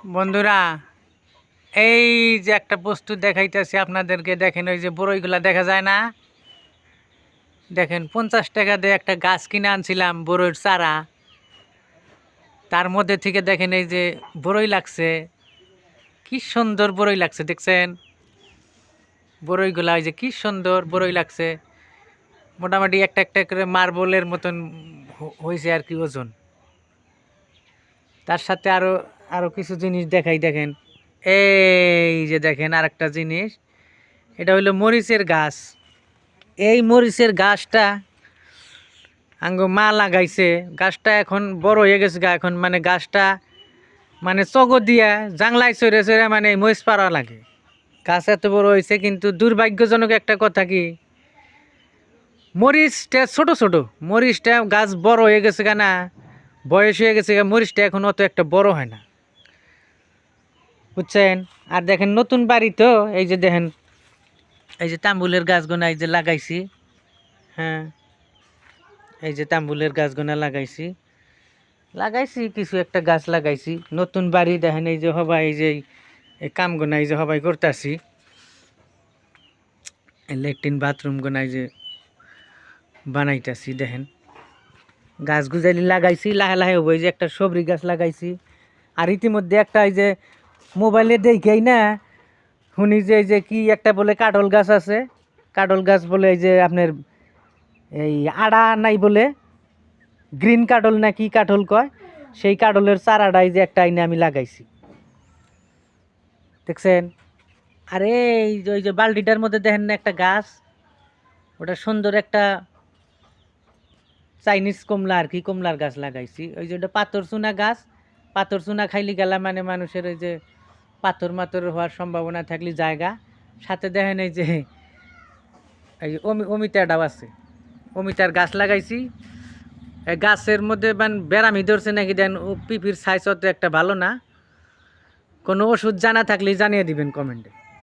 বন্ধুরা, এই যে একটা বস্তু দেখাইতেছি আপনাদেরকে, দেখেন ওই যে বড়ইগুলা দেখা যায় না, দেখেন 50 টাকা দিয়ে একটা গাছ কিনে আনছিলাম বড়ইয়ের চারা, তার মধ্যে থেকে দেখেন এই যে বড়ই লাগছে, কি সুন্দর বড়ই লাগছে দেখছেন বড়ইগুলা, ওই যে কি সুন্দর বড়ই লাগছে, মোটামুটি একটা একটা করে মার্বলের মতন হয়েছে আর কি ওজন। তার সাথে আরো আরো কিছু জিনিস দেখাই, দেখেন এই যে দেখেন আর একটা জিনিস, এটা হইলো মরিচের গাছ। এই মরিচের গাছটা আঙ্গ মা লাগাইছে, গাছটা এখন বড় হয়ে গেছে গা, এখন মানে গাছটা মানে চগো দিয়া জাংলাই চড়ে চড়ে মানে মরিচ পাড়া লাগে। গাছ এত বড় হয়েছে, কিন্তু দুর্ভাগ্যজনক একটা কথা কি, মরিচটা ছোট ছোট, মরিচটা গাছ বড় হয়ে গেছে গা, না বয়স হয়ে গেছে গা, মরিচটা এখন অত একটা বড় হয় না, বুঝছেন। আর দেখেন নতুন বাড়ি তো, এই যে দেখেন এই যে তাম্বুলের গাছগুনা এই যে লাগাইছি, হ্যাঁ এই যে তাম্বুলের গাছগুনা লাগাইছি লাগাইছি কিছু একটা গাছ লাগাইছি। নতুন বাড়ি দেখেন, এই যে সবাই এই যে এই কামগুনা এই যে সবাই করতেছি, ল্যাট্রিন বাথরুম গুনা এই যে বানাইতেছি। দেখেন গাছ গুজালি লাগাইছি, লাহে লাহে হবো। এই যে একটা সবরি গাছ লাগাইছি। আর ইতিমধ্যে একটা এই যে মোবাইলে দেখেই না শুনি যে এই যে কি একটা বলে কাঠল গাছ আছে, কাঠল গাছ বলে এই যে আপনার এই আড়া নাই বলে, গ্রিন কাঠল না কি কাঠল কয়, সেই কাঠলের চারাটাই যে একটা আইনে আমি লাগাইছি, দেখছেন। আরে এই যে ওই যে বালতিটার মধ্যে দেখেন না একটা গাছ, ওটা সুন্দর একটা চাইনিজ কমলা আর কি, কমলার গাছ লাগাইছি। ওই যে ওটা পাথর চুনা গাছ, পাথর চুনা খাইলি গেলা মানে মানুষের ওই যে পাথর মাথর হওয়ার সম্ভাবনা থাকলে জায়গা। সাথে দেখেন এই যে এই অমিতাটাও আছে, অমিতার গাছ লাগাইছি। এই গাছের মধ্যে মানে বেড়ামি ধরছে নাকি দেন, ও পিপির সাইজ অত একটা ভালো না। কোনো ওষুধ জানা থাকলে জানিয়ে দিবেন কমেন্টে।